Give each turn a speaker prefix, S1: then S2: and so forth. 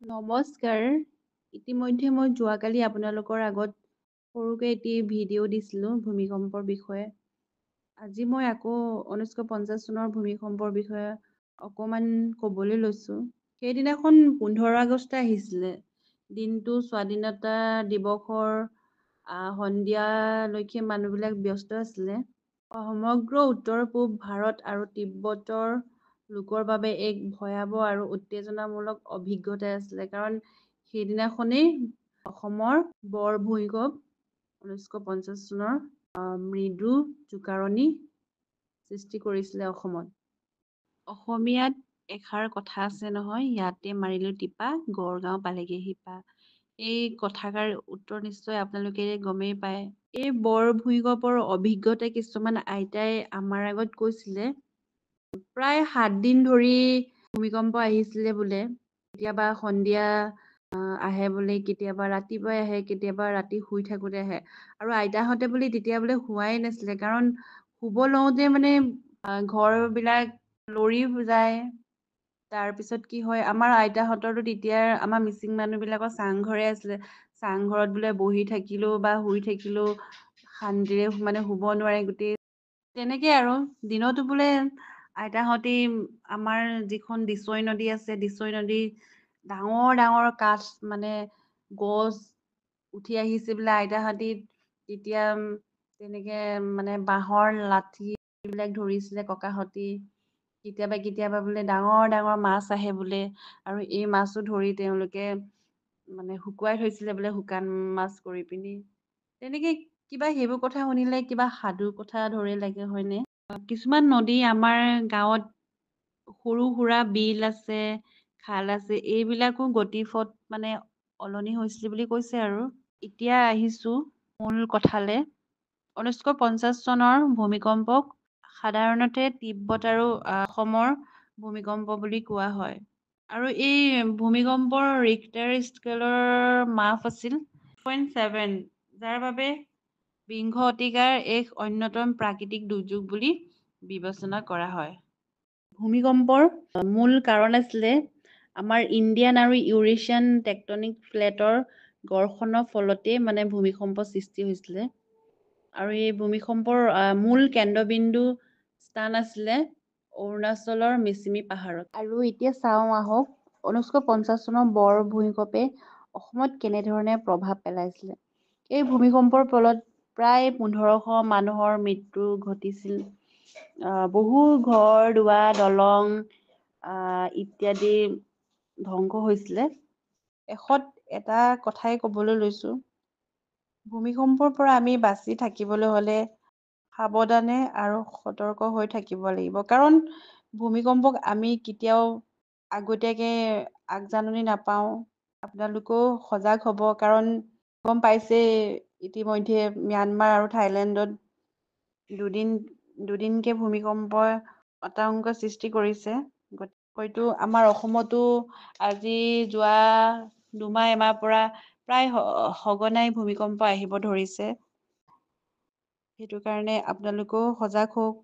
S1: নমস্কাৰ। ইতিমধ্যে মই যোৱাকালি আপোনালোকৰ আগত সৰুকৈ এটি ভিডিঅ' দিছিলোঁ ভূমিকম্পৰ বিষয়ে। আজি মই আকৌ 1950 চনৰ ভূমিকম্পৰ বিষয়ে অকণমান ক'বলৈ লৈছোঁ। সেইদিনাখন 15 আগষ্ট আহিছিলে। দিনটো স্বাধীনতা দিৱসৰ সন্ধিয়ালৈকে মানুহবিলাক ব্যস্ত আছিলে। সমগ্ৰ উত্তৰ-পূব ভাৰত আৰু তিব্বতৰ লোকৰ বাবে এক ভয়াৱহ আৰু উত্তেজনামূলক অভিজ্ঞতা আছিলে। কাৰণ সেইদিনাখনেই অসমৰ বৰ ভূঁইকঁপ 1950 চনৰ মৃদু জোকাৰণি সৃষ্টি কৰিছিলে অসমত। অসমীয়াত এষাৰ কথা আছে নহয়, ইয়াতে মাৰিলো টিপা গড়গাঁও পালেগে শিপা। এই কথাষাৰ উত্তৰ নিশ্চয় আপোনালোকে গমেই পায়। এই বৰ ভূঁইকঁপৰ অভিজ্ঞতা কিছুমান আইতাই আমাৰ আগত কৈছিলে। প্ৰায় 7 দিন ধৰি ভূমিকম্প আহিছিলে বোলে। কেতিয়াবা সন্ধিয়া আহে বোলে, কেতিয়াবা ৰাতিপুৱাই আহে, কেতিয়াবা ৰাতি শুই থাকোঁতে আহে। আৰু আইতাহঁতে বোলে তেতিয়া বোলে শুৱাই নাছিলে, কাৰণ শুব লওঁতে মানে ঘৰবিলাক লৰি যায়। তাৰপিছত কি হয়, আমাৰ আইতাহঁতৰতো তেতিয়া আমাৰ মিচিং মানুহবিলাকৰ চাংঘৰে আছিলে। চাংঘৰত বোলে বহি থাকিলেও বা শুই থাকিলেও শান্তিৰে মানে শুব নোৱাৰে, গোটেই তেনেকে আৰু দিনতো বোলে আইতাহঁতি আমাৰ যিখন দিচৈ নদী আছে, দিচৈ নদী ডাঙৰ ডাঙৰ কাঠ মানে গছ উঠি আহিছে বোলে আইতাহঁতি তেতিয়া তেনেকে মানে বাঁহৰ লাঠি বিলাক ধৰিছিলে ককাহঁতি। কেতিয়াবা কেতিয়াবা বোলে ডাঙৰ ডাঙৰ মাছ আহে বোলে, আৰু এই মাছো ধৰি তেওঁলোকে মানে শুকুৱাই থৈছিলে বোলে, শুকান মাছ কৰি পিনি। তেনেকে কিবা সেইবোৰ কথা শুনিলে কিবা সাধু কথা দৰে লাগে হয়নে? কিছুমান নদী আমাৰ গাঁৱত সৰু সুৰা বিল আছে, খাল আছে, এইবিলাকো গতিপথ মানে সলনি হৈছিলে বুলি কৈছে আৰু। এতিয়া আহিছোঁ মূল কথালে। 1950 চনৰ ভূমিকম্পক সাধাৰণতে তিব্বত আৰু অসমৰ ভূমিকম্প বুলি কোৱা হয়। আৰু এই ভূমিকম্পৰ ৰিক্টাৰ স্কেলৰ মাপ আছিল 6.7, যাৰ বাবে বিংশ শতিকাৰ এক অন্যতম প্ৰাকৃতিক দুৰ্যোগ বুলি বিবেচনা কৰা হয়। ভূমিকম্পৰ মূল কাৰণ আছিলে আমাৰ ইণ্ডিয়ান আৰু ইউৰেছিয়ান টেক্টনিক প্লেটৰ ঘৰ্ষণৰ ফলতেই মানে ভূমিকম্প সৃষ্টি হৈছিলে। আৰু এই ভূমিকম্পৰ মূল কেন্দ্ৰবিন্দু স্থান আছিলে অৰুণাচলৰ মিচিমি পাহাৰত। আৰু এতিয়া চাওঁ আহক 1950 চনৰ বৰ ভূমিকম্পে অসমত কেনেধৰণে প্ৰভাৱ পেলাইছিলে। এই ভূমিকম্পৰ ফলত প্ৰায় 1500 মানুহৰ মৃত্যু ঘটিছিল। বহু ঘৰ দুৱাৰ, দলং ইত্যাদি ধ্বংস হৈছিলে। শেষত এটা কথাই ক'বলৈ লৈছোঁ, ভূমিকম্পৰ পৰা আমি বাচি থাকিবলৈ হ'লে সাৱধানে আৰু সতৰ্ক হৈ থাকিব লাগিব। কাৰণ ভূমিকম্পক আমি কেতিয়াও আগতীয়াকে আগজাননী নাপাওঁ। আপোনালোকেও সজাগ হ'ব, কাৰণ গম পাইছেই ইতিমধ্যে ম্যানমাৰ আৰু থাইলেণ্ডত দুদিনকে ভূমিকম্পই আতংক সৃষ্টি কৰিছে। হয়তো আমাৰ অসমতো আজি যোৱা দুমাহ এমাহৰ পৰা প্ৰায় সঘনাই ভূমিকম্প আহিব ধৰিছে। সেইটো কাৰণে আপোনালোকেও সজাগ হওক।